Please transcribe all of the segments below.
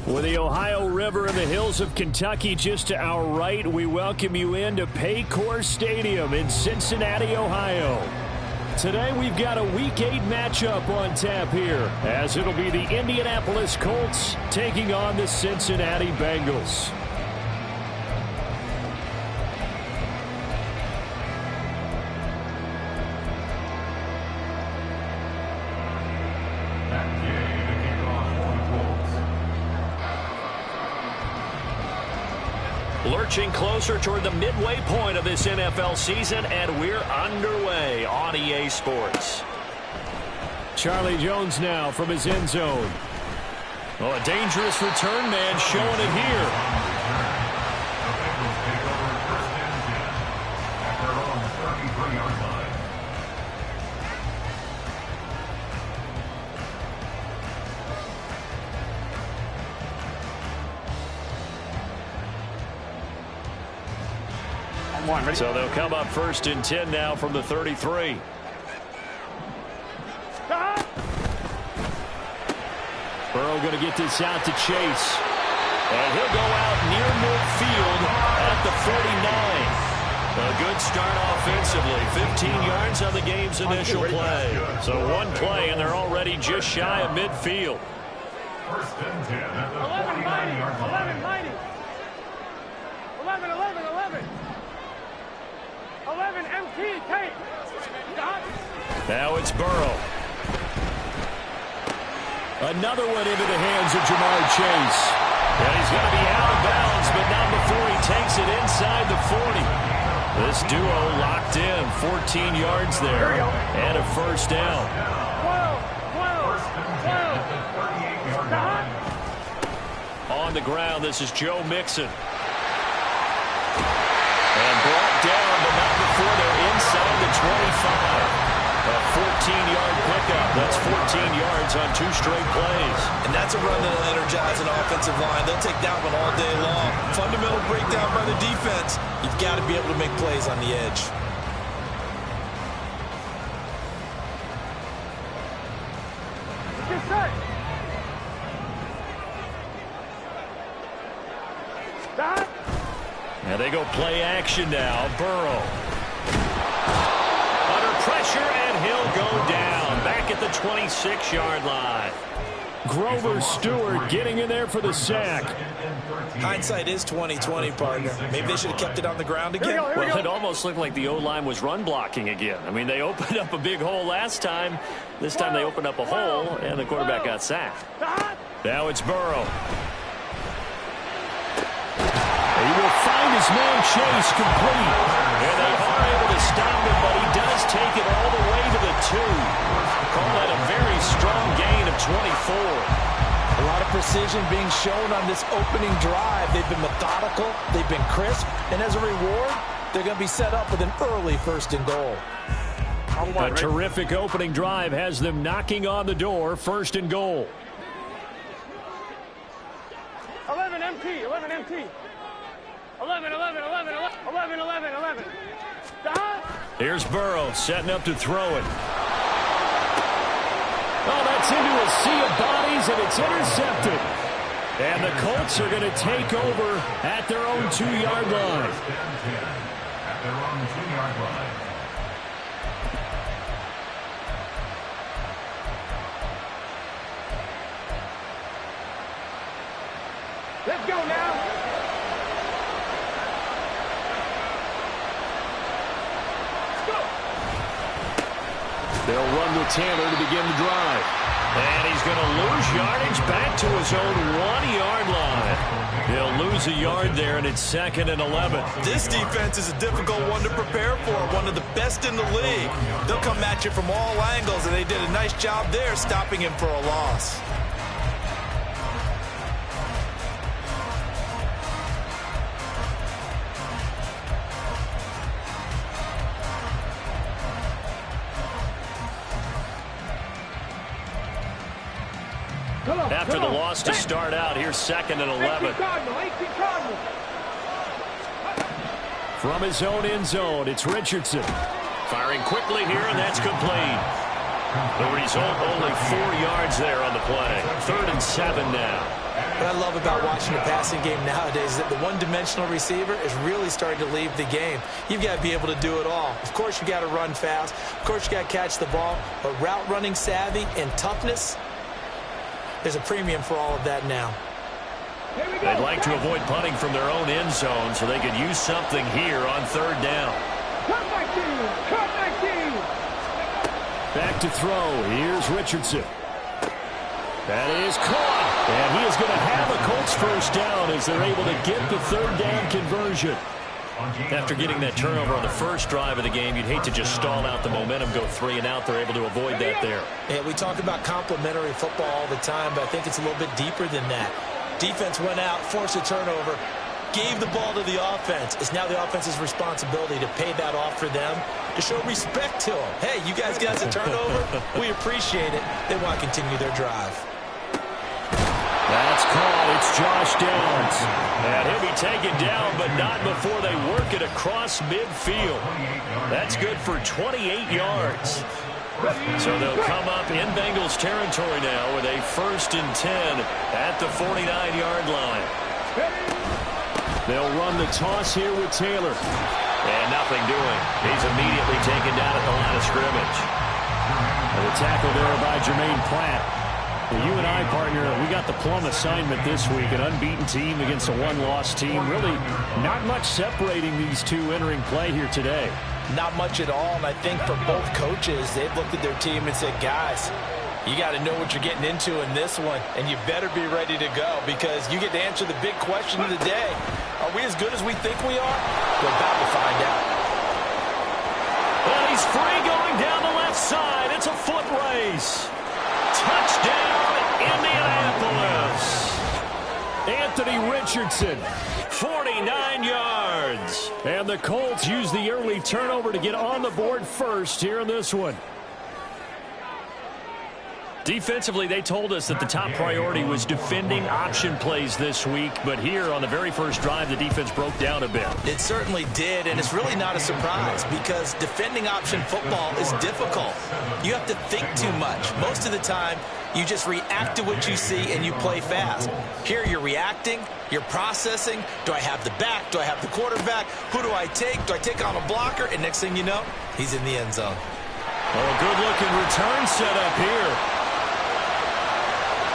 With the Ohio River and the hills of Kentucky just to our right, we welcome you into Paycor Stadium in Cincinnati, Ohio. Today we've got a Week 8 matchup on tap here, as it'll be the Indianapolis Colts taking on the Cincinnati Bengals. Lurching closer toward the midway point of this NFL season, and we're underway on EA Sports. Charlie Jones now from his end zone. Oh, a dangerous return man showing it here. So they'll come up 1st and 10 now from the 33. Burrow going to get this out to Chase. And he'll go out near midfield at the 49. A good start offensively. 15 yards on the game's initial play. So one play, and they're already just shy of midfield. 1st and 10 at the 49-yard line. 11. 11 MT, take. Now it's Burrow. Another one into the hands of Jamar Chase. And he's going to be out of bounds, but not before he takes it inside the 40. This duo locked in, 14 yards there, and a 1st down. 12. On the ground, this is Joe Mixon. And brought down, but not before they're inside the 25. A 14-yard pickup. That's 14 yards on 2 straight plays. And that's a run that'll energize an offensive line. They'll take that one all day long. Fundamental breakdown by the defense. You've got to be able to make plays on the edge. Get set. Stop. And they go play action now. Burrow. Under pressure, and he'll go down. Back at the 26-yard line. Grover Stewart getting in there for the sack. Hindsight is 20/20, partner. Maybe they should have kept it on the ground again. Well, it almost looked like the O-line was run blocking again. I mean, they opened up a big hole last time. This time they opened up a hole, and the quarterback got sacked. Now it's Burrow. He will find his man Chase complete. And they are able to stop him, but he does take it all the way to the 2. Call that a very strong gain of 24. A lot of precision being shown on this opening drive. They've been methodical, they've been crisp, and as a reward, they're going to be set up with an early 1st and goal. A terrific opening drive has them knocking on the door, 1st and goal. 11 MT. 11. Stop. Here's Burrow setting up to throw it. Oh, that's into a sea of bodies, and it's intercepted. And the Colts are going to take over at their own 2-yard line. At their own 2-yard line. Let's go now. They'll run with Tanner to begin the drive. And he's going to lose yardage back to his own 1-yard line. He'll lose a yard there, and it's 2nd and 11. This defense is a difficult one to prepare for, one of the best in the league. They'll come at you from all angles, and they did a nice job there stopping him for a loss. After the loss to start out, here's 2nd and 11. From his own end zone, it's Richardson. Firing quickly here, and that's complete. The result, only 4 yards there on the play. 3rd and 7 now. What I love about watching the passing game nowadays is that the one-dimensional receiver is really starting to leave the game. You've got to be able to do it all. Of course, you got to run fast. Of course, you got to catch the ball. But route running savvy and toughness, there's a premium for all of that now. They'd like to avoid punting from their own end zone, so they could use something here on third down. Cut my team! Cut my team! Back to throw. Here's Richardson. That is caught. And he is going to have a Colts first down as they're able to get the third down conversion. After getting that turnover on the first drive of the game, you'd hate to just stall out the momentum, go 3 and out. They're able to avoid that there. Yeah, we talk about complementary football all the time, but I think it's a little bit deeper than that. Defense went out, forced a turnover, gave the ball to the offense. It's now the offense's responsibility to pay that off for them, to show respect to them. Hey, you guys got the turnover. We appreciate it. They want to continue their drive. That's caught. It's Josh Downs. And he'll be taken down, but not before they work it across midfield. That's good for 28 yards. So they'll come up in Bengals territory now with a 1st and 10 at the 49-yard line. They'll run the toss here with Taylor. And nothing doing. He's immediately taken down at the line of scrimmage. And the tackle there by Jermaine Pratt. Well, you and I, partner, we got the plum assignment this week. An unbeaten team against a one-loss team. Really not much separating these two entering play here today. Not much at all, and I think for both coaches, they've looked at their team and said, guys, you got to know what you're getting into in this one, and you better be ready to go because you get to answer the big question of the day. Are we as good as we think we are? We're about to find out. Well, he's free going down the left side. It's a foot race. Touchdown, Indianapolis. Anthony Richardson, 49 yards. And the Colts use the early turnover to get on the board first here in this one. Defensively, they told us that the top priority was defending option plays this week. But here on the very first drive, the defense broke down a bit. It certainly did, and it's really not a surprise because defending option football is difficult. You have to think too much. Most of the time, you just react to what you see and you play fast. Here you're reacting, you're processing. Do I have the back? Do I have the quarterback? Who do I take? Do I take on a blocker? And next thing you know, he's in the end zone. Oh, good-looking return set up here.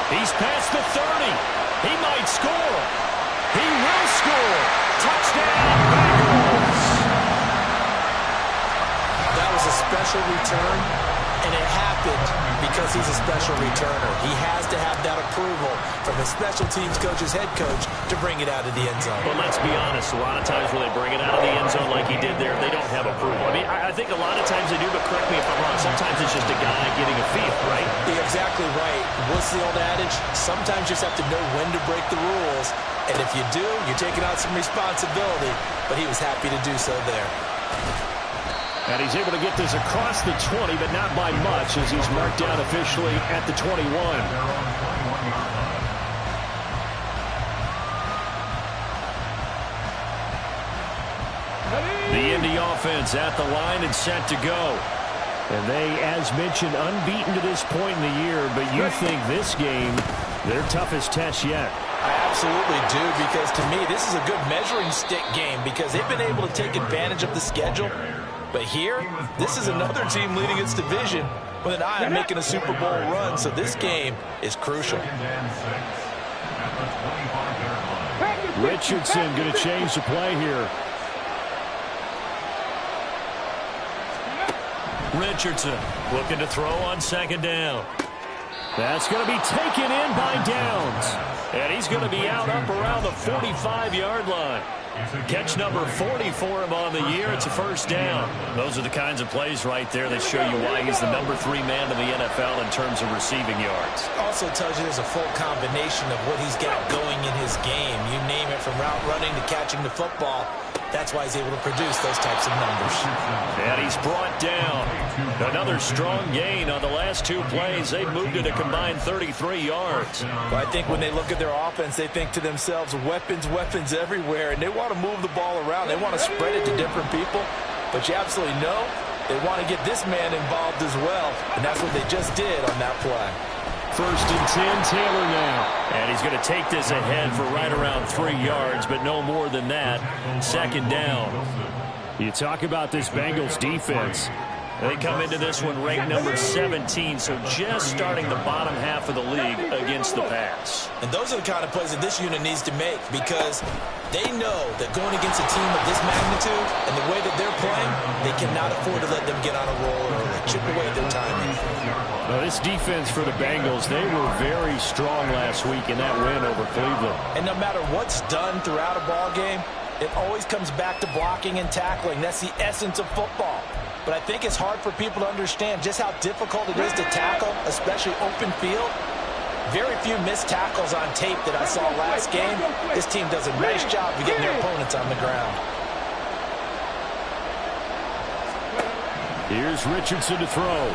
He's past the 30. He might score. He will score. Touchdown, Bengals. That was a special return, and it happened because he's a special returner. He has to have that approval from the special teams coach's head coach to bring it out of the end zone. Well, let's be honest. A lot of times when they bring it out of the end zone like he did there, they don't have approval. I mean, I think a lot of times they do, but correct me if I'm wrong. Sometimes it's just a guy getting a feel, right? You're exactly right. What's the old adage? Sometimes you just have to know when to break the rules. And if you do, you're taking on some responsibility. But he was happy to do so there. And he's able to get this across the 20, but not by much as he's marked down officially at the 21. The Indy offense at the line and set to go. And they, as mentioned, unbeaten to this point in the year, but you think this game, their toughest test yet. I absolutely do, because to me, this is a good measuring stick game because they've been able to take advantage of the schedule. But here, this is another team leading its division with an eye on making a Super Bowl run, so this game is crucial. Richardson going to change the play here. Richardson looking to throw on second down. That's going to be taken in by Downs. And he's going to be out up around the 45-yard line. Catch number 40 for him on the year. It's a first down. Those are the kinds of plays right there that show you why he's the number 3 man in the NFL in terms of receiving yards. Also tells you there's a full combination of what he's got going in his game. You name it, from route running to catching the football. That's why he's able to produce those types of numbers. And he's brought down. Another strong gain on the last 2 plays. They've moved it a combined 33 yards. Well, I think when they look at their offense, they think to themselves, weapons, weapons everywhere. And they want to move the ball around. They want to spread it to different people. But you absolutely know they want to get this man involved as well. And that's what they just did on that play. First and 10, Taylor now. And he's going to take this ahead for right around 3 yards, but no more than that. Second down. You talk about this Bengals defense. They come into this one ranked number 17, so just starting the bottom half of the league against the pass. And those are the kind of plays that this unit needs to make, because they know that going against a team of this magnitude and the way that they're playing, they cannot afford to let them get on a roll or chip away their timing. Now, this defense for the Bengals, they were very strong last week in that win over Cleveland. And no matter what's done throughout a ball game, it always comes back to blocking and tackling. That's the essence of football. But I think it's hard for people to understand just how difficult it is to tackle, especially open field. Very few missed tackles on tape that I saw last game. This team does a nice job of getting their opponents on the ground. Here's Richardson to throw.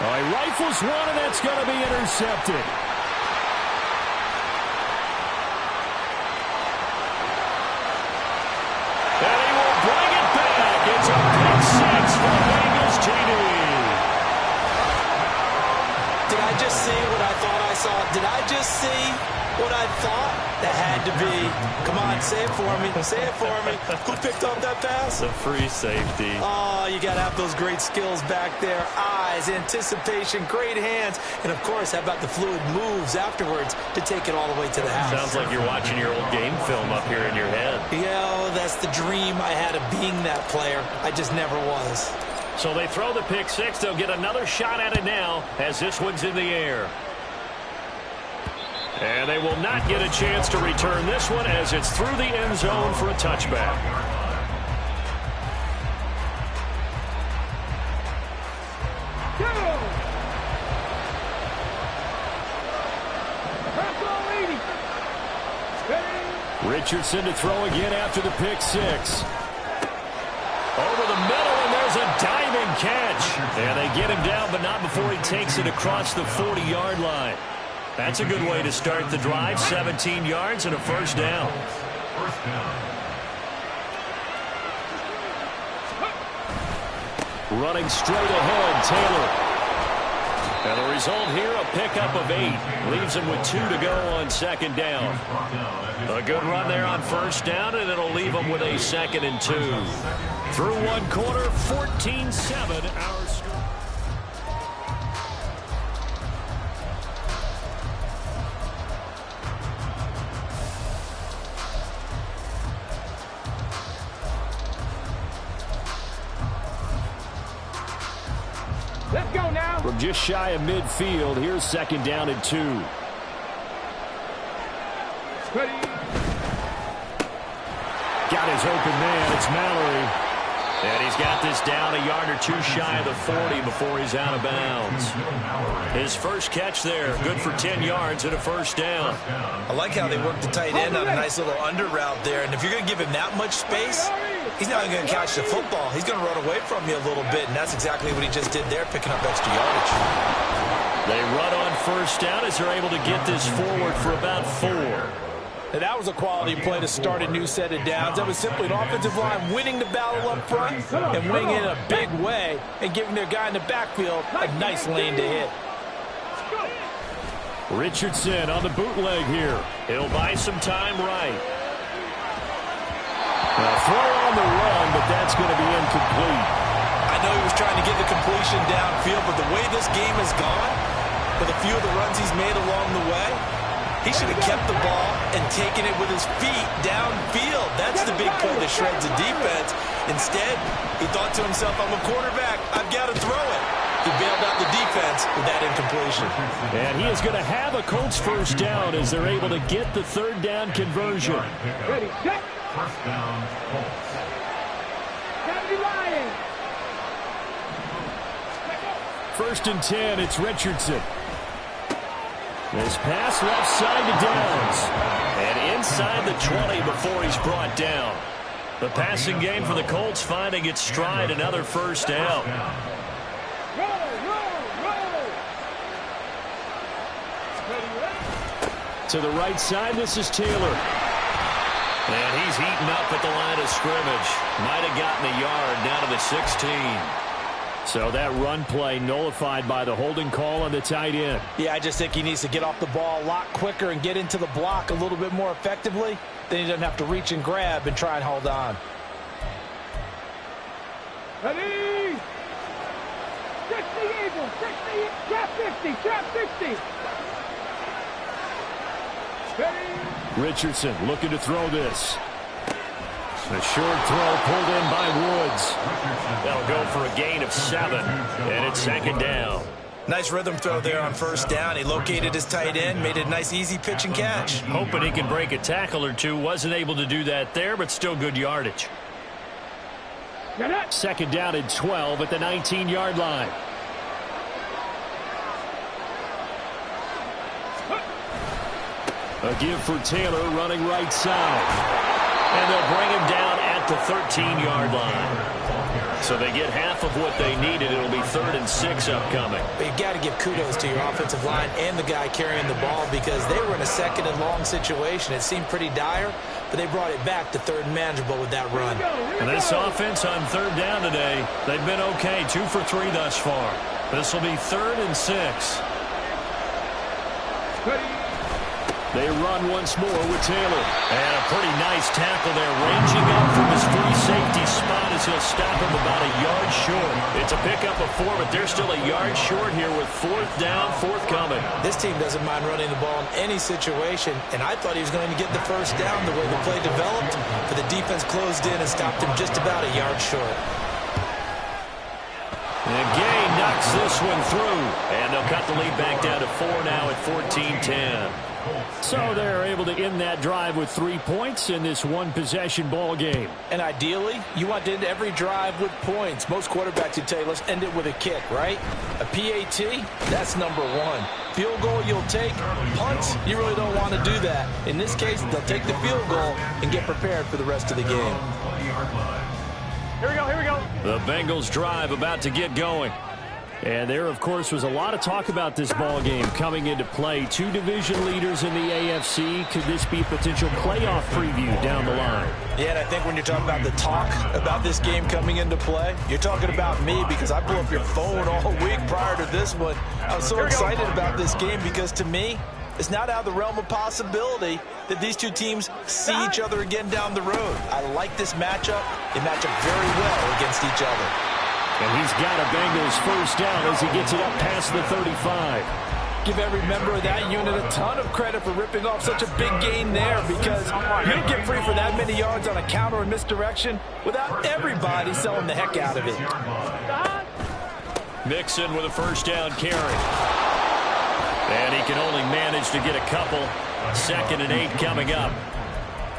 He rifles one, and that's going to be intercepted. And he will bring it back. It's a pick six for Bengals TD. Did I just see what I thought I saw? Did I just see what I thought? That had to be. Come on, say it for me. Say it for me. Who picked up that pass? The free safety. Oh, you got to have those great skills back there. Eyes, anticipation, great hands. And, of course, how about the fluid moves afterwards to take it all the way to the house? Sounds like you're watching your old game film up here in your head. Yeah, that's the dream I had of being that player. I just never was. So they throw the pick six. They'll get another shot at it now as this one's in the air. And they will not get a chance to return this one as it's through the end zone for a touchback. Richardson to throw again after the pick six. Over the middle, and there's a diving catch. And they get him down, but not before he takes it across the 40-yard line. That's a good way to start the drive. 17 yards and a first down. Running straight ahead, Taylor. And the result here, a pickup of 8. Leaves him with 2 to go on second down. A good run there on first down, and it'll leave him with a 2nd and 2. Through one quarter, 14-7, our score. Let's go now. From just shy of midfield, here's 2nd down and 2. Ready. Got his open man. It's Mallory. And he's got this down a yard or 2 shy of the 40 before he's out of bounds. His first catch there, good for 10 yards and a first down. I like how they work the tight end on a nice little under route there. And if you're going to give him that much space, he's not even going to catch the football. He's going to run away from you a little bit, and that's exactly what he just did there, picking up extra yardage. They run on first down as they're able to get this forward for about 4. Now, that was a quality play to start a new set of downs. That was simply an offensive line winning the battle up front and winning in a big way and giving their guy in the backfield a nice lane to hit. Richardson on the bootleg here. He'll buy some time right. Throw on the run, but that's going to be incomplete. I know he was trying to get the completion downfield, but the way this game has gone, with a few of the runs he's made along the way, he should have kept the ball and taken it with his feet downfield. That's the big play that shreds the defense. Instead, he thought to himself, I'm a quarterback. I've got to throw it. He bailed out the defense with that incompletion. And he is going to have a Colts first down as they're able to get the 3rd down conversion. Ready, set. First down, Colts. Kennedy Lions. 1st and 10, it's Richardson. This pass left side to Downs. And inside the 20 before he's brought down. The passing game for the Colts finding its stride, another first down. To the right side, this is Taylor. And he's heating up at the line of scrimmage. Might have gotten a yard down to the 16. So that run play nullified by the holding call on the tight end. Yeah, I just think he needs to get off the ball a lot quicker and get into the block a little bit more effectively. Then he doesn't have to reach and grab and try and hold on. Ready? 60 Eagle, 60, trap 50, trap 50. Ready? Richardson looking to throw this. A short throw pulled in by Woods. That'll go for a gain of 7, and it's second down. Nice rhythm throw there on first down. He located his tight end, made it a nice easy pitch and catch. Hoping he can break a tackle or two. Wasn't able to do that there, but still good yardage. Second down and 12 at the 19-yard line. A give for Taylor running right side. And they'll bring him down at the 13-yard line. So they get half of what they needed. It'll be 3rd and 6 upcoming. But you've got to give kudos to your offensive line and the guy carrying the ball because they were in a 2nd and long situation. It seemed pretty dire, but they brought it back to 3rd and manageable with that run. And this offense on 3rd down today, they've been okay. 2 for 3 thus far. This will be 3rd and 6. They run once more with Taylor. And a pretty nice tackle there, ranging up from his free safety spot as he'll stop him about a yard short. It's a pickup of 4, but they're still a yard short here with 4th down, forthcoming. This team doesn't mind running the ball in any situation, and I thought he was going to get the first down the way the play developed, but the defense closed in and stopped him just about a yard short. And Gay knocks this one through, and they'll cut the lead back down to 4 now at 14-10. So they're able to end that drive with 3 points in this one-possession ball game. And ideally, you want to end every drive with points. Most quarterbacks would tell you, let's end it with a kick, right? A PAT, that's number 1. Field goal you'll take. Punts, you really don't want to do that. In this case, they'll take the field goal and get prepared for the rest of the game. Here we go, here we go. The Bengals drive about to get going. And there, of course, was a lot of talk about this ball game coming into play. 2 division leaders in the AFC. Could this be a potential playoff preview down the line? Yeah, and I think when you're talking about the talk about this game coming into play, you're talking about me because I blew up your phone all week prior to this one. I was so excited about this game because, to me, it's not out of the realm of possibility that these 2 teams see each other again down the road. I like this matchup. They match up very well against each other. And he's got a Bengals first down as he gets it up past the 35. Give every member of that unit a ton of credit for ripping off such a big gain there because you don't get free for that many yards on a counter and misdirection without everybody selling the heck out of it. Mixon with a first down carry. And he can only manage to get a couple. 2nd and 8 coming up.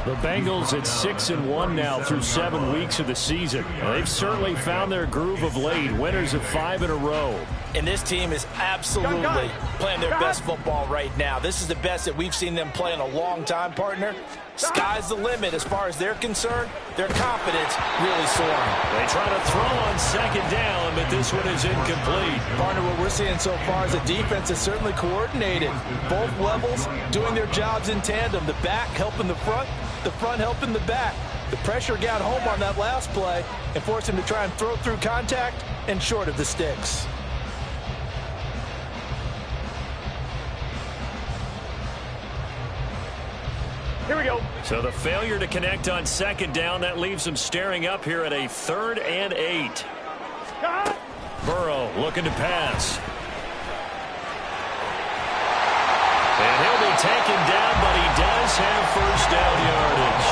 The Bengals at 6-1 now through 7 weeks of the season. They've certainly found their groove of late. Winners of 5 in a row. And this team is absolutely playing their best football right now. This is the best that we've seen them play in a long time, partner. Sky's the limit as far as they're concerned. Their confidence really soaring. They try to throw on 2nd down, but this one is incomplete. Partner, what we're seeing so far is the defense is certainly coordinated. Both levels doing their jobs in tandem. The back helping the front helping the back. The pressure got home on that last play and forced him to try and throw through contact and short of the sticks. Here we go. So the failure to connect on 2nd down, that leaves them staring up here at a 3rd and 8. Burrow looking to pass. And he'll be taken down, but he does have first down yardage.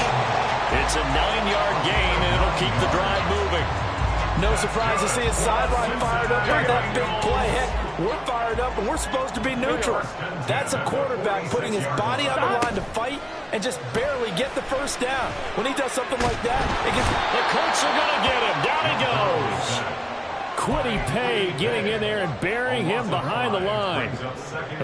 It's a 9-yard gain, and it'll keep the drive moving. No surprise to see his sideline fired up by that big play. Heck, we're fired up, and we're supposed to be neutral. That's a quarterback putting his body on the line to fight and just barely get the first down. When he does something like that, it gets... The Colts are going to get him. Down he goes. Kwity Paye getting in there and burying him behind the line.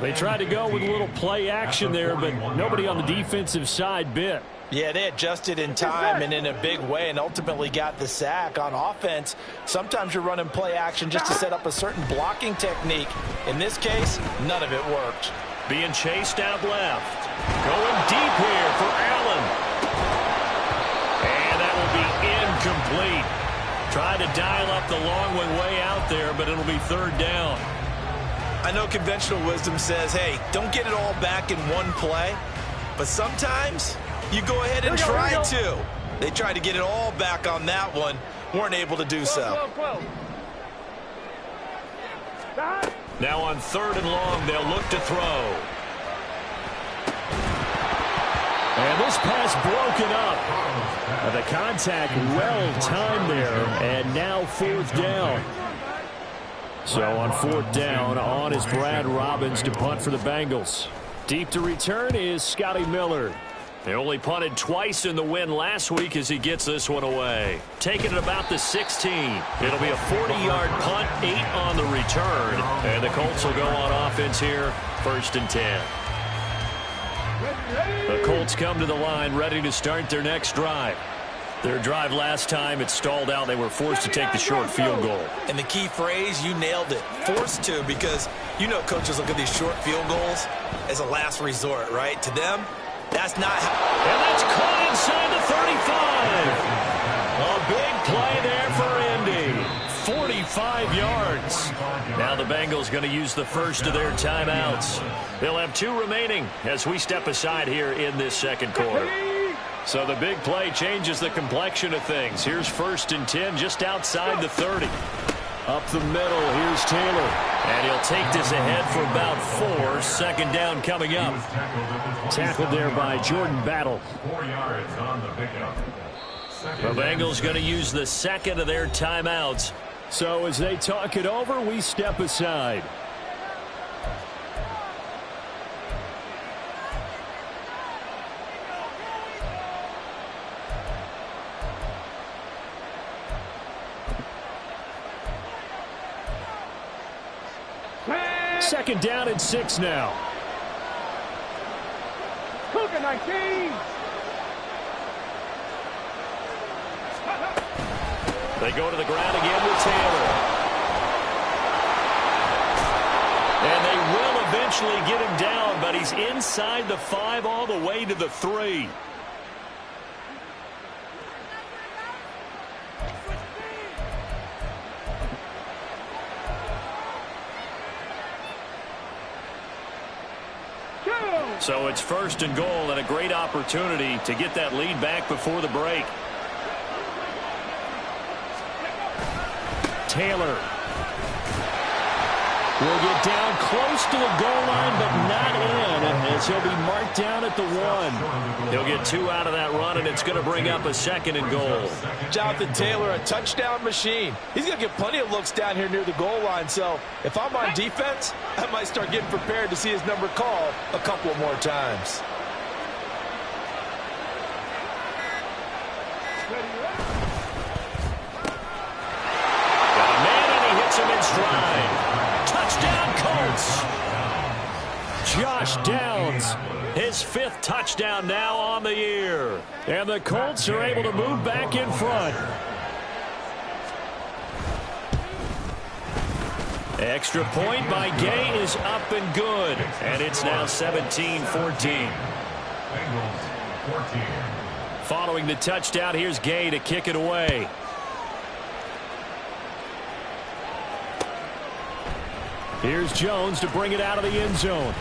They tried to go with a little play action there, but nobody on the defensive side bit. Yeah, they adjusted in time and in a big way and ultimately got the sack. On offense, sometimes you're running play action just to set up a certain blocking technique. In this case, none of it worked. Being chased out left. Going deep here for Allen. And that will be incomplete. Try to dial up the long one way out there, but it'll be third down. I know conventional wisdom says, hey, don't get it all back in one play. But sometimes you go ahead and try to. They tried to get it all back on that one. Weren't able to do so. Now on third and long, they'll look to throw. And this pass broken up. The contact well timed there, and now fourth down. So on fourth down, on is Brad Robbins to punt for the Bengals. Deep to return is Scotty Miller. They only punted twice in the win last week as he gets this one away. Taking it about the 16. It'll be a 40-yard punt, 8 on the return. And the Colts will go on offense here, 1st and 10. The Colts come to the line ready to start their next drive. Their drive last time, it stalled out. They were forced to take the short field goal. And the key phrase, you nailed it. Forced to, because you know coaches look at these short field goals as a last resort, right? To them, that's not how. And that's caught inside the 35. A big play there for Indy. 45 yards. Now the Bengals going to use the first of their timeouts. They'll have 2 remaining as we step aside here in this second quarter. So the big play changes the complexion of things. Here's 1st and 10 just outside the 30. Up the middle, here's Taylor. And he'll take this ahead for about 4. Second down coming up. Tackled there by Jordan Battle. 4 yards on the pickup. The Bengals going to use the second of their timeouts. So as they talk it over, we step aside. Second down and 6 now. Cougar 19. They go to the ground again with Taylor. And they will eventually get him down, but he's inside the 5 all the way to the 3. So it's 1st and goal and a great opportunity to get that lead back before the break. Taylor will get down close to the goal line, but not in, as he'll be marked down at the 1. He'll get 2 out of that run, and it's going to bring up a 2nd and goal. Jonathan Taylor, a touchdown machine. He's going to get plenty of looks down here near the goal line, so if I'm on defense, I might start getting prepared to see his number called a couple more times. Got a man, and he hits him in stride. Touchdown, Colts. Josh Downs, his 5th touchdown now on the year. And the Colts are able to move back in front. Extra point by Gay is up and good. And it's now 17-14. Bengals 14. Following the touchdown, here's Gay to kick it away. Here's Jones to bring it out of the end zone.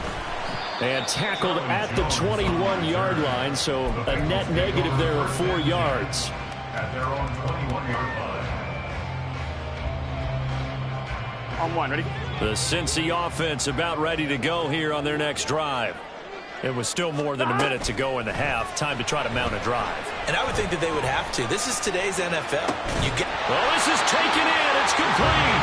And tackled at the 21-yard line, so a net negative there of 4 yards. At their own 21-yard line. On 1, ready? The Cincy offense about ready to go here on their next drive. It was still more than a minute to go in the half. Time to try to mount a drive. And I would think that they would have to. This is today's NFL. Well, this is taken in. It's complete.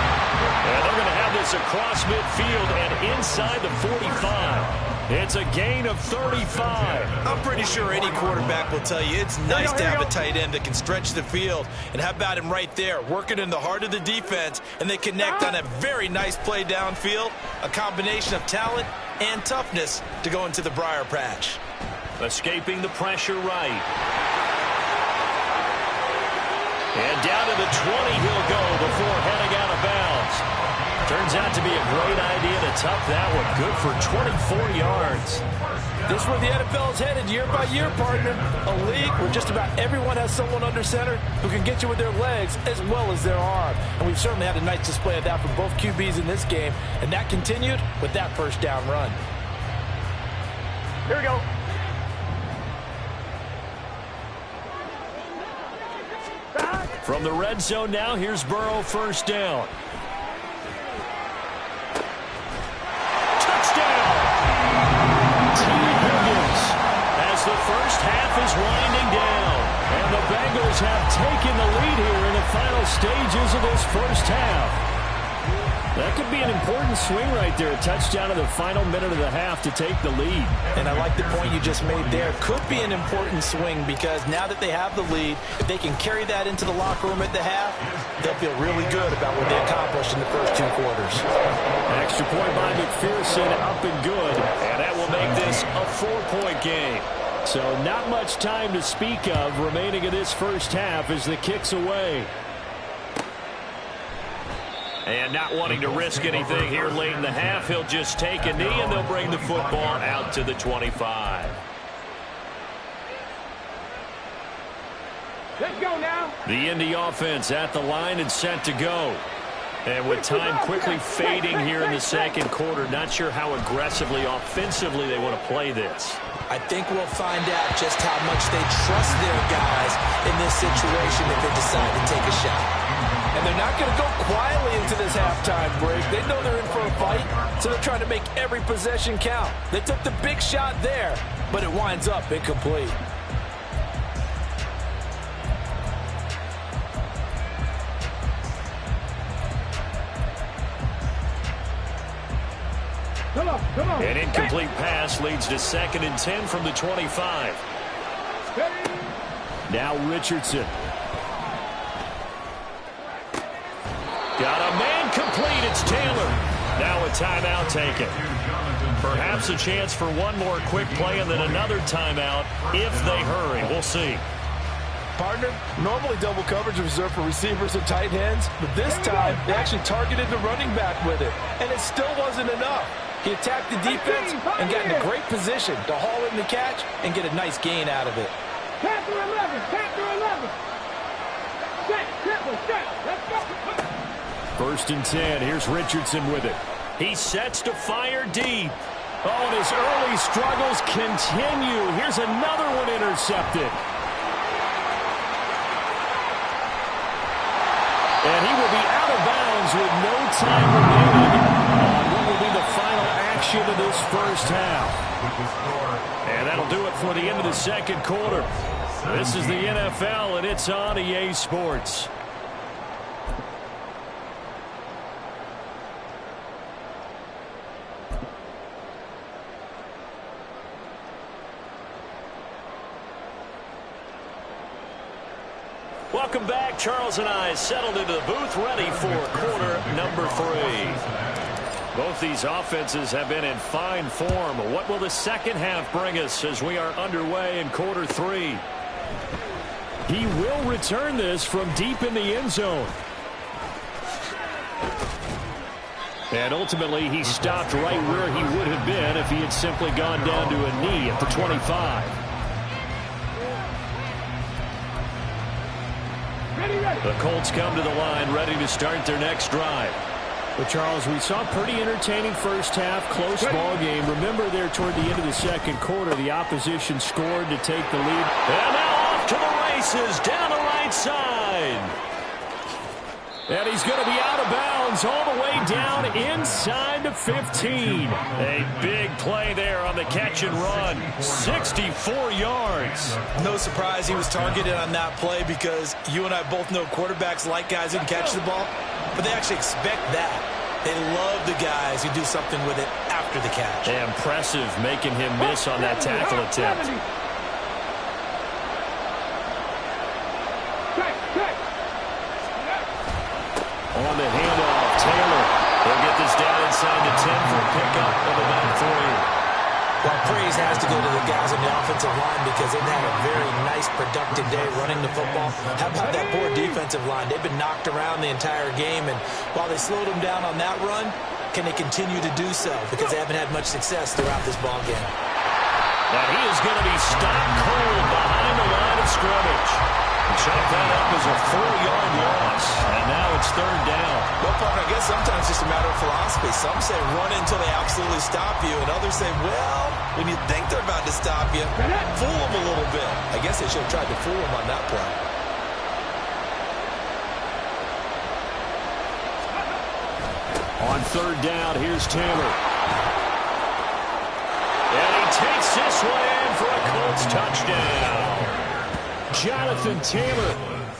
And they're going to have this across midfield and inside the 45. It's a gain of 35. I'm pretty sure any quarterback will tell you it's nice to have a tight end that can stretch the field. And how about him right there, working in the heart of the defense, and they connect on a very nice play downfield, a combination of talent and toughness to go into the briar patch. Escaping the pressure right. And down to the 20 he'll go before heading out of bounds. Turns out to be a great idea to tuck that one. Good for 24 yards. This is where the NFL is headed year by year, partner. A league where just about everyone has someone under center who can get you with their legs as well as their arm. And we've certainly had a nice display of that from both QBs in this game. And that continued with that first down run. Here we go. From the red zone now, here's Burrow, first down. Touchdown! T. Higgins as the first half is winding down. And the Bengals have taken the lead here in the final stages of this first half. That could be an important swing right there. A touchdown in the final minute of the half to take the lead. And I like the point you just made there. Could be an important swing because now that they have the lead, if they can carry that into the locker room at the half, they'll feel really good about what they accomplished in the first 2 quarters. Extra point by McPherson, up and good. And that will make this a 4-point game. So not much time to speak of remaining in this first half as the kick's away. And not wanting to risk anything here late in the half, he'll just take a knee and they'll bring the football out to the 25. Let's go now. The Indy offense at the line and set to go. And with time quickly fading here in the second quarter, not sure how aggressively, offensively they want to play this. I think we'll find out just how much they trust their guys in this situation if they decide to take a shot. And they're not going to go quietly into this halftime break. They know they're in for a fight, so they're trying to make every possession count. They took the big shot there, but it winds up incomplete. Come on. An incomplete pass leads to 2nd and 10 from the 25. Now Richardson. Got a man complete. It's Taylor. Now a timeout taken. Perhaps a chance for one more quick play and then another timeout if they hurry. We'll see. Partner, normally double coverage is reserved for receivers and tight ends, but this time they actually targeted the running back with it, and it still wasn't enough. He attacked the defense and got in a great position to haul in the catch and get a nice gain out of it. Pass to 11. Set. Let's go. 1st and 10. Here's Richardson with it. He sets to fire deep. Oh, and his early struggles continue. Here's another one intercepted. And he will be out of bounds with no time remaining on what will be the final action of this first half. And that'll do it for the end of the second quarter. This is the NFL, and it's on EA Sports. Welcome back. Charles and I settled into the booth ready for quarter number 3. Both these offenses have been in fine form. What will the second half bring us as we are underway in quarter 3? He will return this from deep in the end zone. And ultimately, he stopped right where he would have been if he had simply gone down to a knee at the 25. The Colts come to the line ready to start their next drive. But, Charles, we saw a pretty entertaining first half, close ball game. Remember there toward the end of the second quarter, the opposition scored to take the lead. And now off to the races down the right side. And he's going to be out of bounds all the way down inside the 15. A big play there on the catch and run. 64 yards. No surprise he was targeted on that play because you and I both know quarterbacks like guys who can catch the ball, but they actually expect that. They love the guys who do something with it after the catch. Impressive making him miss on that tackle attempt. On the handoff, Taylor. They'll get this down inside the 10 for a pickup of about 3. Well, praise has to go to the guys on the offensive line because they've had a very nice, productive day running the football. How about that poor defensive line? They've been knocked around the entire game, and while they slowed them down on that run, can they continue to do so? Because they haven't had much success throughout this ball game. And he is going to be stopped cold behind the line of scrimmage. Chalk that up as a 4-yard loss. And now it's third down. Well, partner, I guess sometimes it's just a matter of philosophy. Some say run until they absolutely stop you, and others say, well, when you think they're about to stop you, fool them a little bit. I guess they should have tried to fool them on that play. On third down, here's Taylor. And he takes this one in for a Colts touchdown. Jonathan Taylor,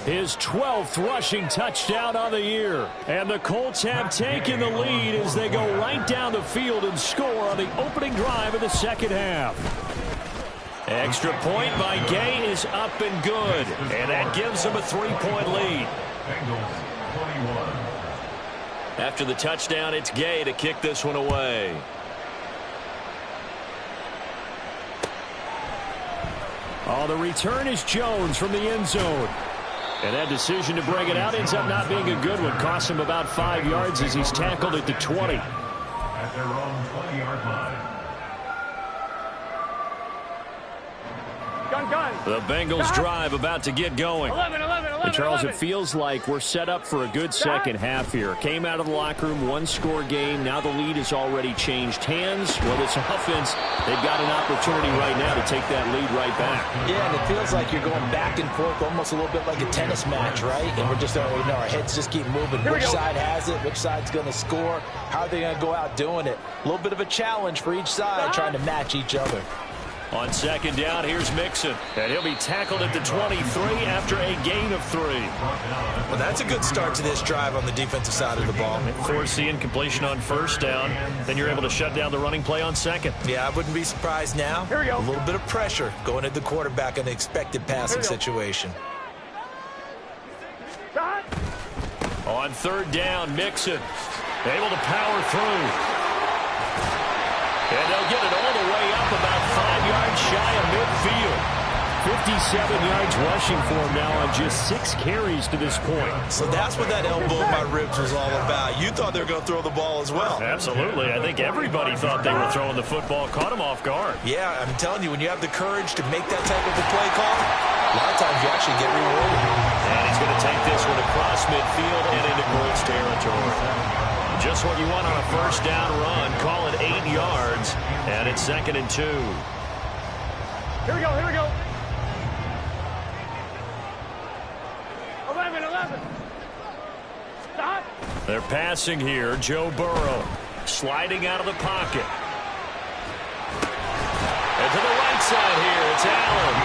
his 12th rushing touchdown on the year. And the Colts have taken the lead as they go right down the field and score on the opening drive of the second half. Extra point by Gay is up and good. And that gives them a 3-point lead. After the touchdown, it's Gay to kick this one away. Oh, the return is Jones from the end zone. And that decision to bring it out ends up not being a good one. Costs him about 5 yards as he's tackled at the 20. At their own 20-yard line. The Bengals drive about to get going. 11. And Charles, it feels like we're set up for a good second half here. Came out of the locker room, one-score game. Now the lead has already changed hands. Well, this offense, they've got an opportunity right now to take that lead right back. Yeah, and it feels like you're going back and forth almost a little bit like a tennis match, right? And we're just, our heads just keep moving. Which side has it? Which side's going to score? How are they going to go out doing it? A little bit of a challenge for each side trying to match each other. On second down, here's Mixon. And he'll be tackled at the 23 after a gain of 3. Well, that's a good start to this drive on the defensive side of the ball. Force the incompletion on first down. Then you're able to shut down the running play on second. Yeah, I wouldn't be surprised now. Here we go. A little bit of pressure going at the quarterback in an expected passing situation. On third down, Mixon able to power through. And they'll get it all the way up about 5 yards shy of midfield. 57 yards rushing for him now on just 6 carries to this point. So that's what that elbow in my ribs was all about. You thought they were going to throw the ball as well. Absolutely. I think everybody thought they were throwing the football, caught him off guard. Yeah, I'm telling you, when you have the courage to make that type of a play call, a lot of times you actually get rewarded. And he's going to take this one across midfield and into Colts territory. Just what you want on a first down run. Call it 8 yards, and it's 2nd and 2. Here we go. 11. Stop. They're passing here. Joe Burrow sliding out of the pocket. And to the right side here, it's Allen.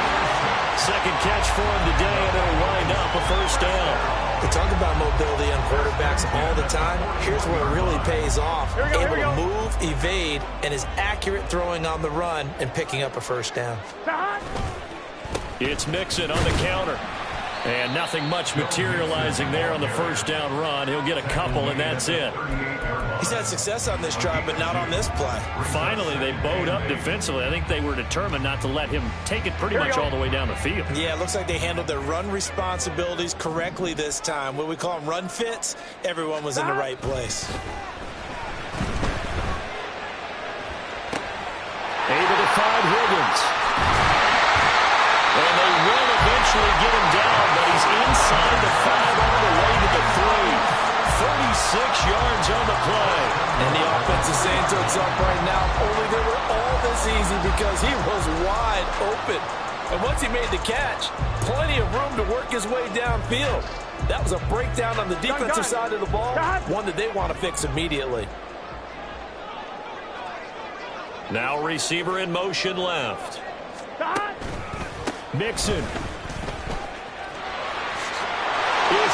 Second catch for him today, and it'll wind up a first down. We talk about mobility on quarterbacks all the time. Here's where it really pays off. Able to move, evade, and is accurate throwing on the run and picking up a first down. It's Mixon on the counter. And nothing much materializing there on the first down run. He'll get a couple, and that's it. He's had success on this drive, but not on this play. Finally, they bowed up defensively. I think they were determined not to let him take it pretty much all the way down the field. Yeah, it looks like they handled their run responsibilities correctly this time. What we call them run fits, everyone was in the right place. Able to find Higgins. And they will eventually get him down, but he's inside the 5 all the way to the 3. 36 yards on the play. And the offense is saying to itself right now, only they were all this easy because he was wide open. And once he made the catch, plenty of room to work his way downfield. That was a breakdown on the defensive side of the ball, one that they want to fix immediately. Now receiver in motion left. Mixon is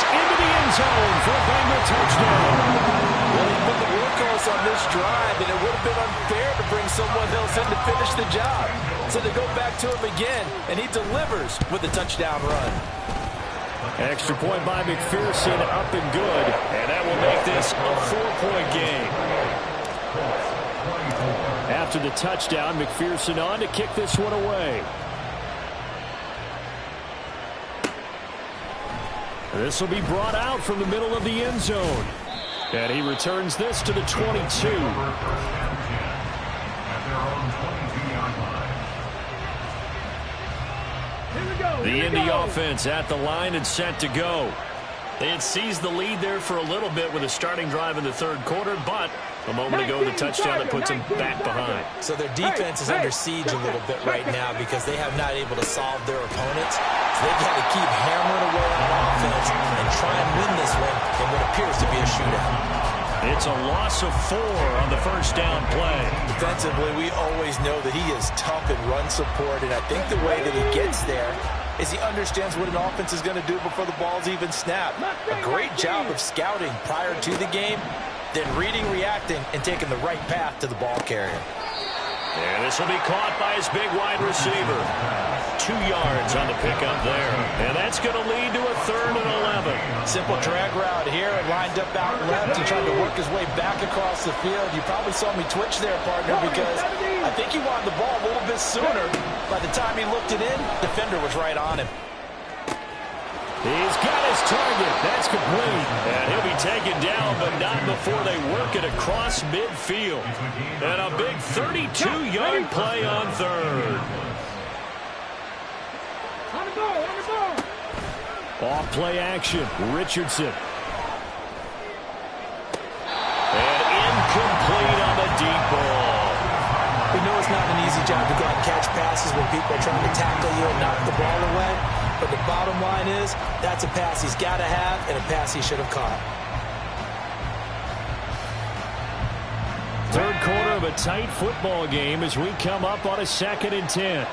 into the end zone for a Bengal touchdown. Well, he put the workhorse on this drive, and it would have been unfair to bring someone else in to finish the job. So they go back to him again, and he delivers with a touchdown run. Extra point by McPherson, up and good. And that will make this a 4-point game. After the touchdown, McPherson on to kick this one away. This will be brought out from the middle of the end zone. And he returns this to the 22. The Indy offense at the line and set to go. They had seized the lead there for a little bit with a starting drive in the third quarter, but a moment ago the touchdown that puts them back behind. So their defense is under siege a little bit right now because they have not able to solve their opponents. So they've got to keep hammering away on offense and try and win this one in what appears to be a shootout. It's a loss of 4 on the first down play. Defensively, we always know that he is tough in run support, and I think the way that he gets there is he understands what an offense is going to do before the ball's even snapped. A great job of scouting prior to the game, then reading, reacting, and taking the right path to the ball carrier. And this will be caught by his big wide receiver. 2 yards on the pickup there. And that's going to lead to a 3rd and 11. Simple drag route here and lined up out left. He tried to work his way back across the field. You probably saw me twitch there, partner, because I think he wanted the ball a little bit sooner. By the time he looked it in, the defender was right on him. He's got his target. That's complete. And he'll be taken down, but not before they work it across midfield. And a big 32-yard play on 3rd. Off play action. Richardson. And incomplete on the deep ball. We know it's not an easy job to go out and catch passes when people are trying to tackle you and knock the ball away. But the bottom line is, that's a pass he's got to have and a pass he should have caught. Third quarter of a tight football game as we come up on a 2nd and 10.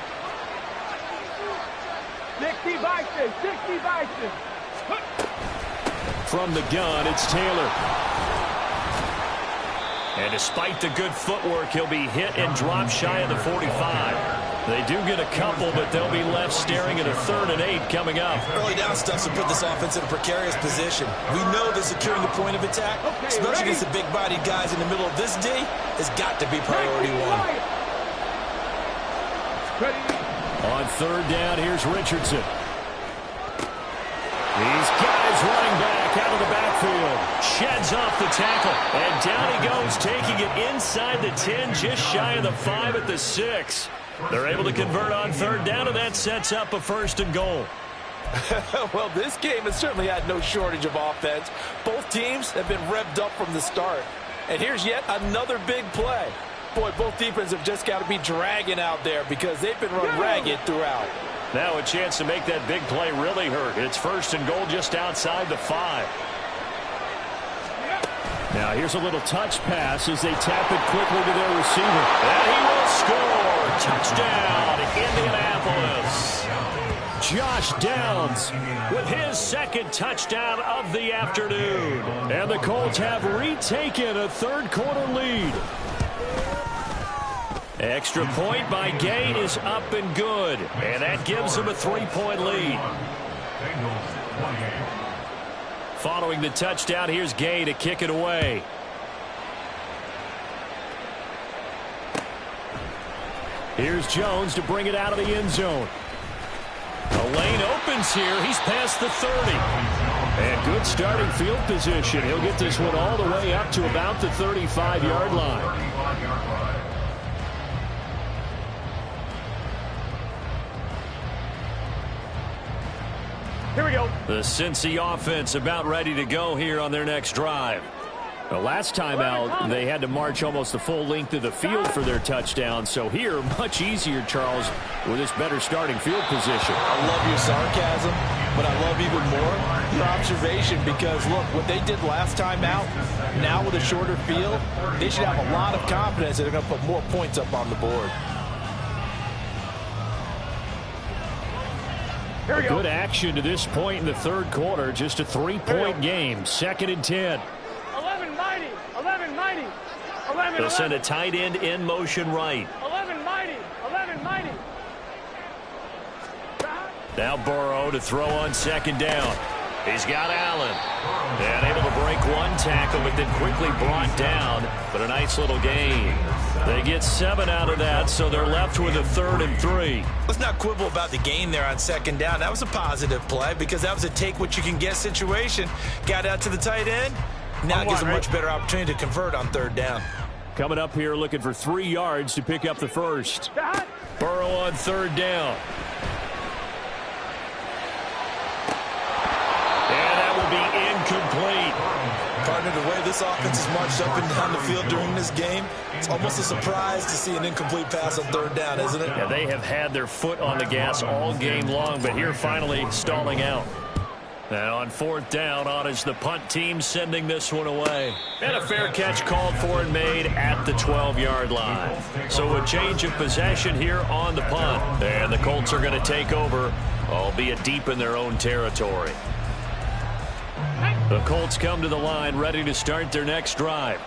60 Bison, 60 Bison. From the gun, it's Taylor. And despite the good footwork, he'll be hit and dropped shy of the 45. They do get a couple, but they'll be left staring at a 3rd and 8 coming up. Early down stuff to put this offense in a precarious position. We know that securing the point of attack, especially against the big-bodied guys in the middle of this D, has got to be priority 1. On 3rd down, here's Richardson. He's got his running back out of the backfield. Sheds off the tackle. And down he goes, taking it inside the 10, just shy of the 5 at the 6. They're able to convert on 3rd down, and that sets up a 1st and goal. Well, this game has certainly had no shortage of offense. Both teams have been revved up from the start. And here's yet another big play. Boy, both defenses have just got to be dragging out there because they've been run ragged throughout. Now a chance to make that big play really hurt. It's 1st and goal just outside the 5. Now here's a little touch pass as they tap it quickly to their receiver. And he will score. Touchdown, Indianapolis. Josh Downs with his 2nd touchdown of the afternoon. And the Colts have retaken a 3rd quarter lead. Extra point by Gay is up and good. And that gives them a 3-point lead. Following the touchdown, here's Gay to kick it away. Here's Jones to bring it out of the end zone. A lane opens here. He's past the 30. And good starting field position. He'll get this one all the way up to about the 35-yard line. Here we go. The Cincy offense about ready to go here on their next drive. The last time out, they had to march almost the full length of the field for their touchdown. So here, much easier, Charles, with this better starting field position. I love your sarcasm, but I love even more your observation because, look, what they did last time out, now with a shorter field, they should have a lot of confidence that they're going to put more points up on the board. Good action to this point in the 3rd quarter. Just a 3-point game. 2nd and 10. 11 mighty. 11 mighty. 11. They'll send a tight end in motion right. 11 mighty. 11 mighty. Now Burrow to throw on 2nd down. He's got Allen. And able to break one tackle, but then quickly brought down. But a nice little gain. They get 7 out of that, so they're left with a 3rd and 3. Let's not quibble about the gain there on 2nd down. That was a positive play because that was a take-what-you-can-get situation. Got out to the tight end. Now it gives them a much better opportunity to convert on 3rd down. Coming up here looking for 3 yards to pick up the 1st. Burrow on 3rd down. to be incomplete. Partner, the way this offense has marched up and down the field during this game, it's almost a surprise to see an incomplete pass on third down, isn't it? Yeah, they have had their foot on the gas all game long, but here finally stalling out. And on fourth down, on is the punt team sending this one away. And a fair catch called for and made at the 12-yard line. So a change of possession here on the punt. And the Colts are going to take over, albeit deep in their own territory. The Colts come to the line ready to start their next drive.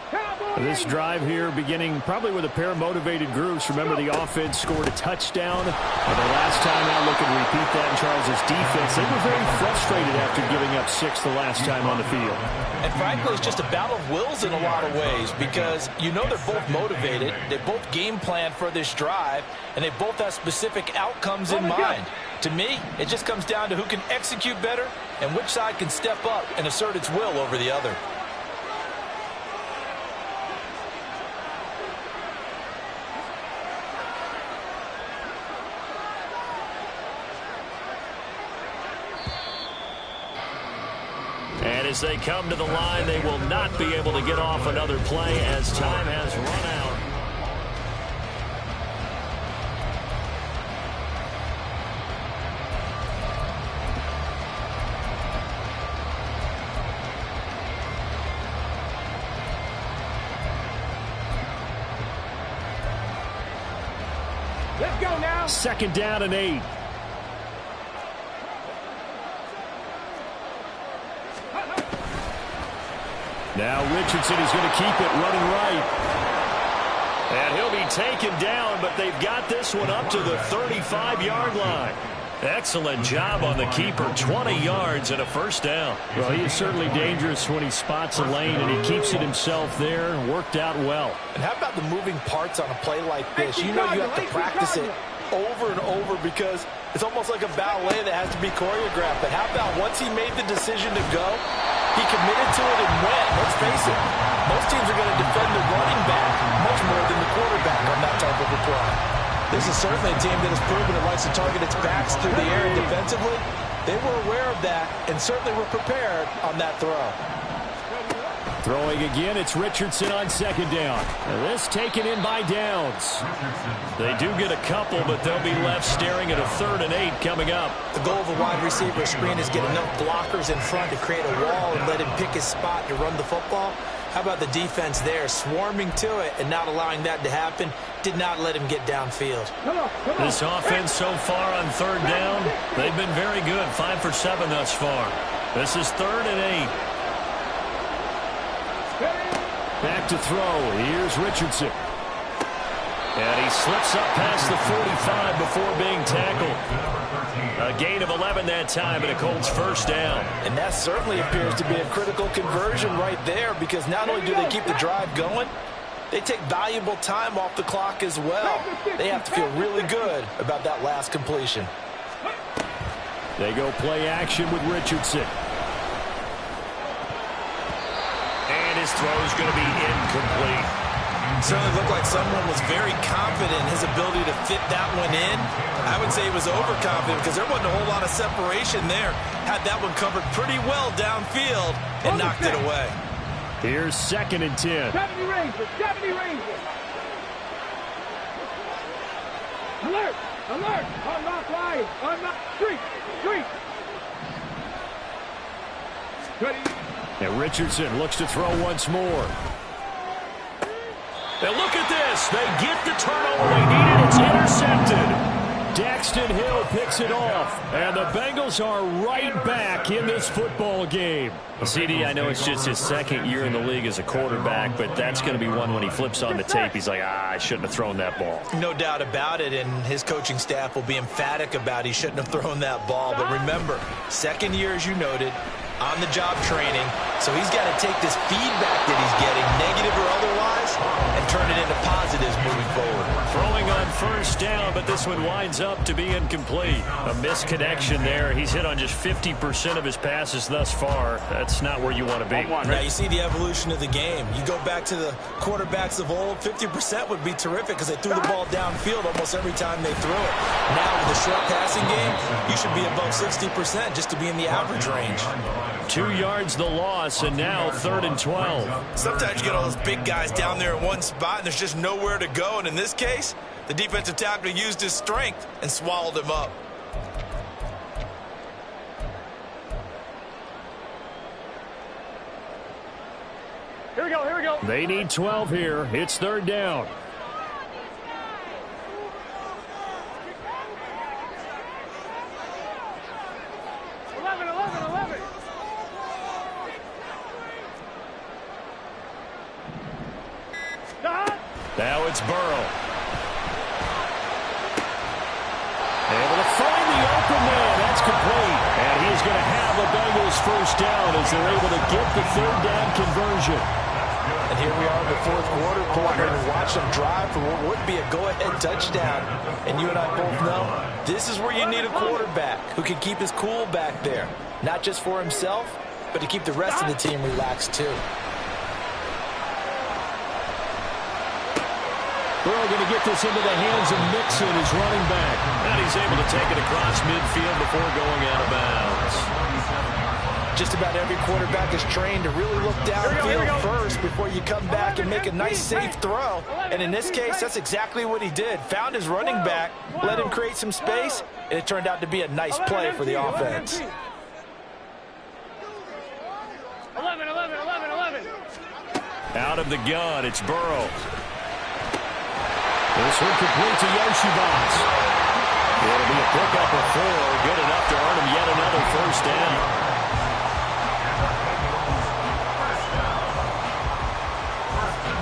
This drive here beginning probably with a pair of motivated groups. Remember, the offense scored a touchdown. And the last time out, looking to repeat that in Charles' defense. They were very frustrated after giving up 6 the last time on the field. And frankly, it's just a battle of wills in a lot of ways because you know they're both motivated. They both game plan for this drive, and they both have specific outcomes in mind. To me, it just comes down to who can execute better and which side can step up and assert its will over the other. And as they come to the line, they will not be able to get off another play as time has run out. Let's go now. Second down and 8. Now Richardson is going to keep it running right. And he'll be taken down, but they've got this one up to the 35-yard line. Excellent job on the keeper. 20 yards and a first down. Well, he is certainly dangerous when he spots a lane, and he keeps it himself there. Worked out well. And how about the moving parts on a play like this? You know you have to practice it over and over because it's almost like a ballet that has to be choreographed. But how about once he made the decision to go, he committed to it and went. Let's face it, most teams are going to defend the running back much more than the quarterback on that type of a play. This is certainly a team that has proven it likes to target its backs through the air and defensively. They were aware of that and certainly were prepared on that throw. Throwing again, it's Richardson on second down. And this taken in by Downs. They do get a couple, but they'll be left staring at a 3rd and 8 coming up. The goal of a wide receiver screen is get enough blockers in front to create a wall and let him pick his spot to run the football. How about the defense there, swarming to it and not allowing that to happen? Did not let him get downfield. Come on. This offense so far on 3rd down, they've been very good. 5 for 7 thus far. This is 3rd and 8. Back to throw. Here's Richardson. And he slips up past the 45 before being tackled. A gain of 11 that time and a Colts first down. And that certainly appears to be a critical conversion right there because not only do they keep the drive going, they take valuable time off the clock as well. They have to feel really good about that last completion. They go play action with Richardson. And his throw is going to be incomplete. Certainly looked like someone was very confident in his ability to fit that one in. I would say he was overconfident because there wasn't a whole lot of separation there. Had that one covered pretty well downfield and knocked it away. Here's 2nd and 10. 70 Rangers. 70 Rangers. Alert. Alert. Unlock line. Unlock. Street. Street. Ready. And Richardson looks to throw once more. And look at this. They get the turnover they needed. It's intercepted. Daxton Hill picks it off. And the Bengals are right back in this football game. CD, I know it's just his 2nd year in the league as a quarterback, but that's going to be one when he flips on the tape. He's like, I shouldn't have thrown that ball. No doubt about it, and his coaching staff will be emphatic about he shouldn't have thrown that ball. But remember, 2nd year, as you noted, on-the-job training, so he's got to take this feedback that he's getting, negative or otherwise, and turn it into positives moving forward. Throwing on first down, but this one winds up to be incomplete. A misconnection there. He's hit on just 50% of his passes thus far. That's not where you want to be. Now you see the evolution of the game. You go back to the quarterbacks of old, 50% would be terrific because they threw the ball downfield almost every time they threw it. Now with the short passing game, you should be above 60% just to be in the average range. 2 yards the loss, and now 3rd and 12. Sometimes you get all those big guys down there in one spot, and there's just nowhere to go. And in this case, the defensive tackle used his strength and swallowed him up. Here we go, here we go. They need 12 here. It's 3rd down. Now it's Burrow. Able to find the open man. That's complete. And he's going to have the Bengals first down as they're able to get the 3rd down conversion. And here we are in the 4th quarter. Pull up and watch them drive for what would be a go-ahead touchdown. And you and I both know this is where you need a quarterback who can keep his cool back there. Not just for himself, but to keep the rest of the team relaxed too. Burrow going to get this into the hands of Mixon, his running back. And he's able to take it across midfield before going out of bounds. Just about every quarterback is trained to really look downfield first before you come back and make a nice, safe throw. And in this case, that's exactly what he did. Found his running back, let him create some space, and it turned out to be a nice play for the offense. 11. Out of the gun, it's Burrow. This one complete to Yoshibas. It'll be a pickup of 4. Good enough to earn him yet another first down.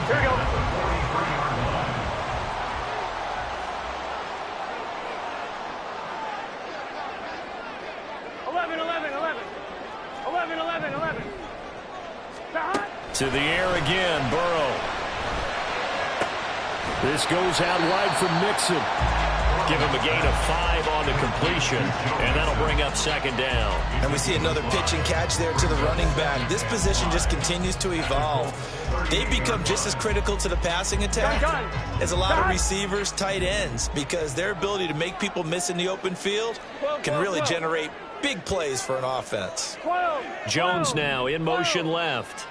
Here we go. To the air again, Burrow. This goes out wide from Mixon. Give him a gain of 5 on the completion, and that'll bring up 2nd down. And we see another pitch and catch there to the running back. This position just continues to evolve. They become just as critical to the passing attack as a lot of receivers, tight ends, because their ability to make people miss in the open field can really generate big plays for an offense. Jones now in motion left.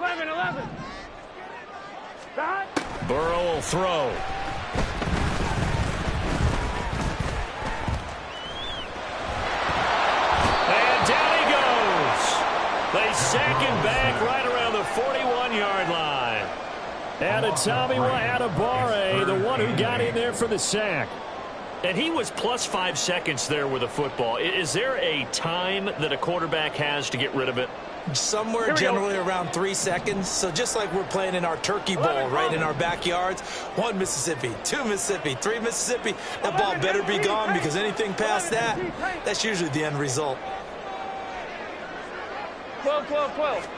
11. Burrow will throw. And down he goes. They sack him back right around the 41-yard line. Adetomiwa Adebawore, the one who got in there for the sack. And he was plus 5 seconds there with a football. Is there a time that a quarterback has to get rid of it? Somewhere generally around 3 seconds. So just like we're playing in our turkey bowl right in our backyards, 1 Mississippi, 2 Mississippi, 3 Mississippi, that ball better be gone because anything past that, that's usually the end result. 12.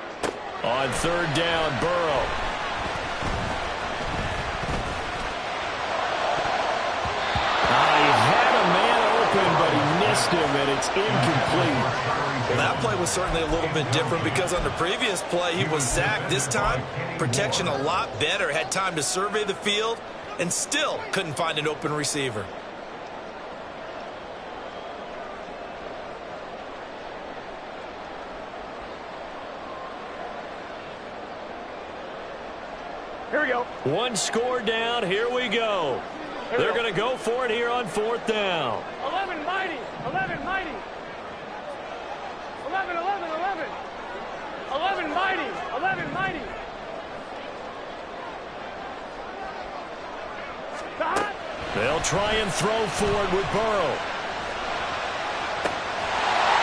On 3rd down, Burrow. He had a man open, but he missed him, and it's incomplete. Well, that play was certainly a little bit different because on the previous play, he was sacked. This time, protection a lot better. Had time to survey the field and still couldn't find an open receiver. Here we go. 1 score down. Here we go. They're going to go for it here on 4th down. 11 mighty. 11 mighty. 11 mighty. 11 mighty. They'll try and throw forward with Burrow.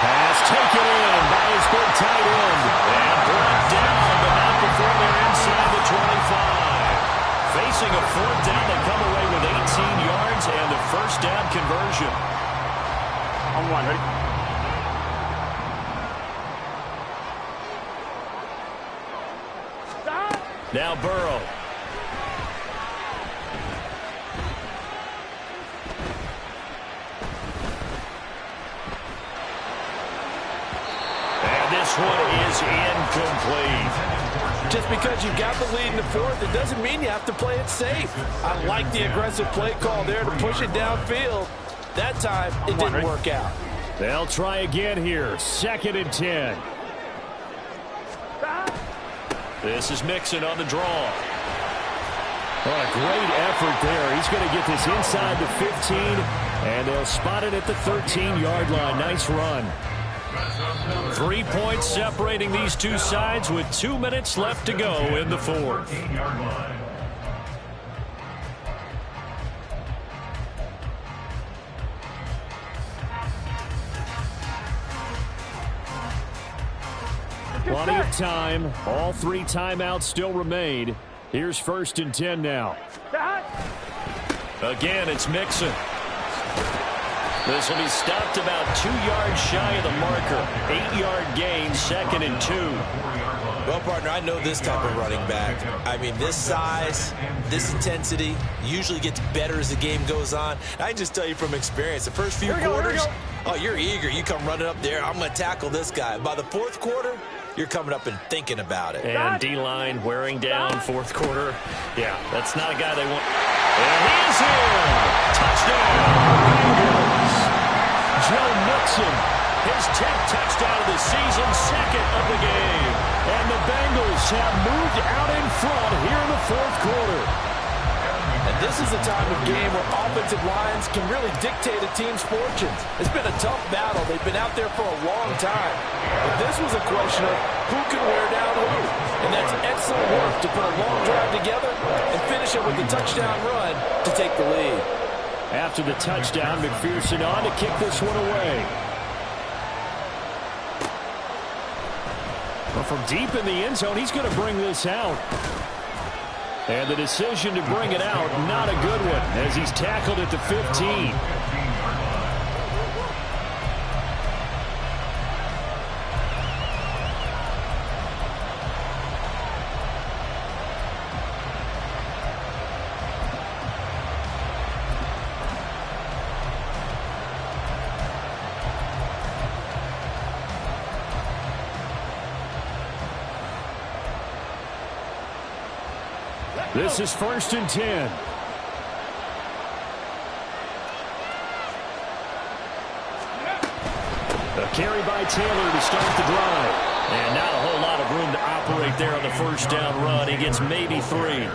Pass taken in by his big tight end. And brought down, but not before they're inside the 25. Facing a 4th down, they come away with 18 yards and the first down conversion. On 1, ready? Now Burrow. one is incomplete. Just because you've got the lead in the fourth, it doesn't mean you have to play it safe. I like the aggressive play call there to push it downfield. That time, it didn't work out. They'll try again here. 2nd and 10. This is Mixon on the draw. Oh, a great effort there. He's going to get this inside the 15, and they'll spot it at the 13-yard line. Nice run. 3 points separating these two sides with 2 minutes left to go in the fourth. Plenty of time. All 3 timeouts still remain. Here's 1st and 10 now. Again, it's Mixon. This will be stopped about 2 yards shy of the marker. 8-yard gain, 2nd and 2. Well, partner, I know this type of running back. I mean, this size, this intensity usually gets better as the game goes on. I can just tell you from experience, the first few quarters, oh, you're eager. You come running up there, I'm going to tackle this guy. By the 4th quarter, you're coming up and thinking about it. And D-line wearing down 4th quarter. Yeah, that's not a guy they want. And he is in. Touchdown, Bengals. Joe Mixon, his 10th touchdown of the season, 2nd of the game. And the Bengals have moved out in front here in the 4th quarter. And this is the time of game where offensive lines can really dictate a team's fortunes. It's been a tough battle. They've been out there for a long time. But this was a question of who can wear down who. And that's excellent work to put a long drive together and finish it with a touchdown run to take the lead. After the touchdown, McPherson on to kick this one away. Well, from deep in the end zone, he's going to bring this out. And the decision to bring it out, not a good one, as he's tackled at the 15. This is 1st and 10. A carry by Taylor to start the drive. And not a whole lot of room to operate there on the 1st down run. He gets maybe 3.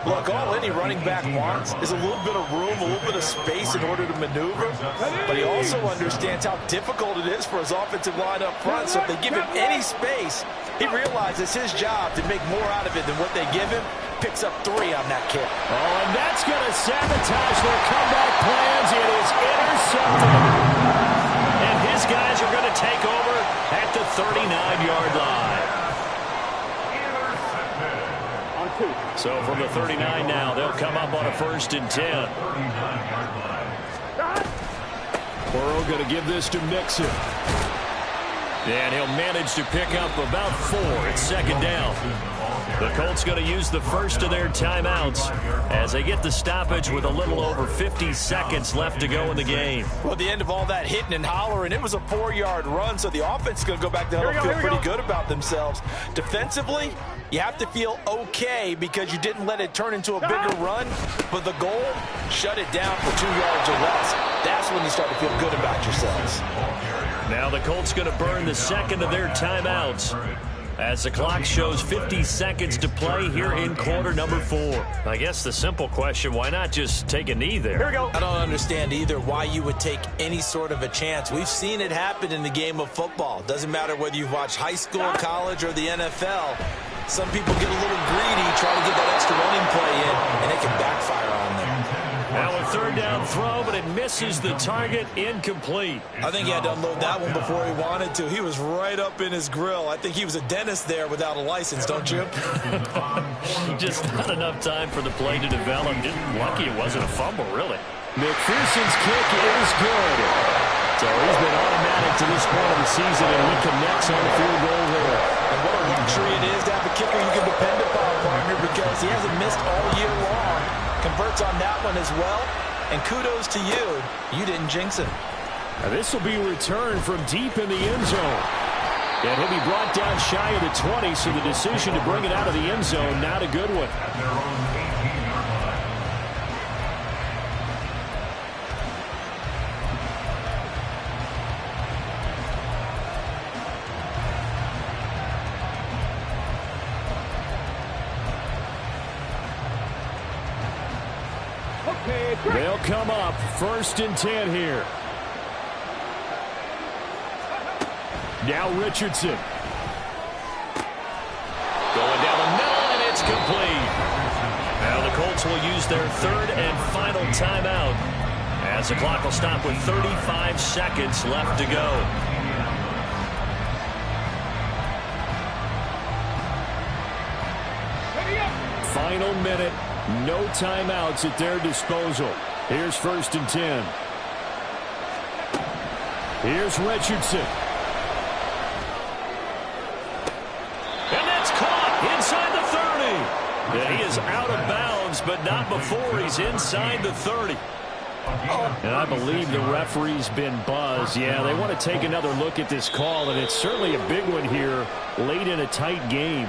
Look, all any running back wants is a little bit of room, a little bit of space in order to maneuver. But he also understands how difficult it is for his offensive line up front. So if they give him any space, he realizes it's his job to make more out of it than what they give him. Picks up 3 on that kick. Oh, and that's going to sabotage their comeback plans. It is intercepted. And his guys are going to take over at the 39-yard line. So from the 39 now, they'll come up on a 1st and 10. Burrow going to give this to Mixon. And he'll manage to pick up about 4 at 2nd down. The Colts going to use the first of their timeouts as they get the stoppage with a little over 50 seconds left to go in the game. Well, at the end of all that hitting and hollering, it was a 4-yard run, so the offense is going to go back to huddle and feel pretty good about themselves. Defensively, you have to feel okay because you didn't let it turn into a bigger run, but the goal, shut it down for 2 yards or less. That's when you start to feel good about yourselves. Now the Colts going to burn the 2nd of their timeouts as the clock shows 50 seconds to play here in quarter number 4. I guess the simple question, why not just take a knee there? Here we go. I don't understand either why you would take any sort of a chance. We've seen it happen in the game of football. Doesn't matter whether you've watched high school, college, or the NFL. Some people get a little greedy, try to get that extra running play in, and it can backfire on them. Now a 3rd down throw, but it misses the target, incomplete. I think he had to unload that one before he wanted to. He was right up in his grill. I think he was a dentist there without a license, don't you? Just not enough time for the play to develop. Just lucky it wasn't a fumble, really. McPherson's kick is good. So he's been automatic to this point of the season, and he connects on the field goal there. And what a luxury it is to have a kicker you can depend upon, partner, because he hasn't missed all year long. Converts on that one as well. And kudos to you. You didn't jinx him. Now this will be returned from deep in the end zone. And he'll be brought down shy of the 20, so the decision to bring it out of the end zone, not a good one. At their own 18-yard line. They'll come up 1st and 10 here. Now Richardson. Going down the middle, and it's complete. Now the Colts will use their 3rd and final timeout as the clock will stop with 35 seconds left to go. Final minute. No timeouts at their disposal. Here's 1st and 10. Here's Richardson. And that's caught inside the 30. And he is out of bounds, but not before he's inside the 30. And I believe the referee's been buzzed. Yeah, they want to take another look at this call, and it's certainly a big one here late in a tight game.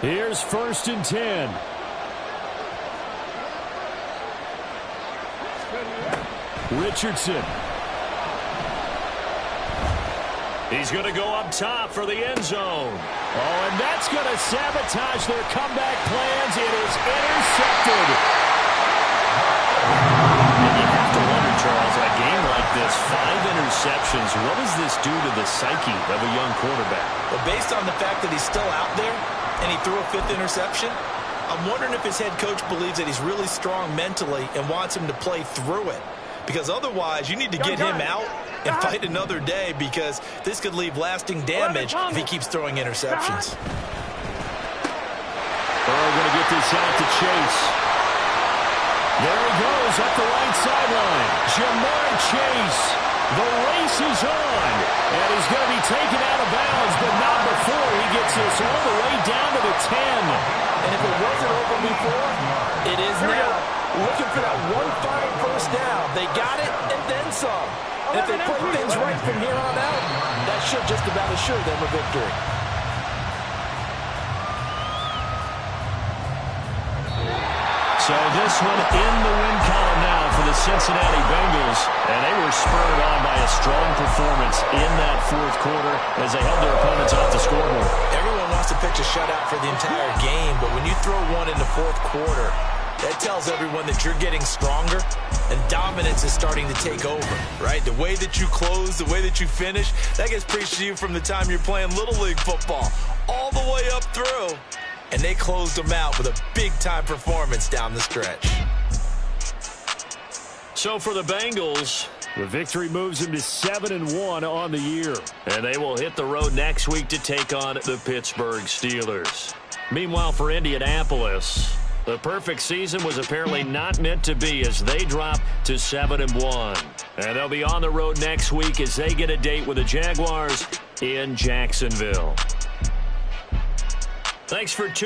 Here's 1st and 10. Richardson. He's going to go up top for the end zone. Oh, and that's going to sabotage their comeback plans. It is intercepted. And you have to wonder, Charles, in a game like this, 5 interceptions, what does this do to the psyche of a young quarterback? Well, based on the fact that he's still out there and he threw a 5th interception, I'm wondering if his head coach believes that he's really strong mentally and wants him to play through it. Because otherwise, you need to get him out and fight another day, because this could leave lasting damage if he keeps throwing interceptions. Burrow going to get this out to Chase. There he goes up the right sideline. Jamar Chase. The race is on. And he's going to be taken out of bounds, but not before he gets this all the way down to the 10. And if it wasn't over before, it is now. Looking for that one final 1st down. They got it and then some. And if they play things right from here on out, that should just about assure them a victory. So this one in the win column now for the Cincinnati Bengals. And they were spurred on by a strong performance in that 4th quarter as they held their opponents off the scoreboard. Everyone wants to pitch a shutout for the entire game, but when you throw one in the 4th quarter, that tells everyone that you're getting stronger and dominance is starting to take over, right? The way that you close, the way that you finish, that gets preached to you from the time you're playing Little League football all the way up through. And they closed them out with a big-time performance down the stretch. So for the Bengals, the victory moves them to 7-1 on the year. And they will hit the road next week to take on the Pittsburgh Steelers. Meanwhile, for Indianapolis, the perfect season was apparently not meant to be as they drop to 7-1. And they'll be on the road next week as they get a date with the Jaguars in Jacksonville. Thanks for tuning in.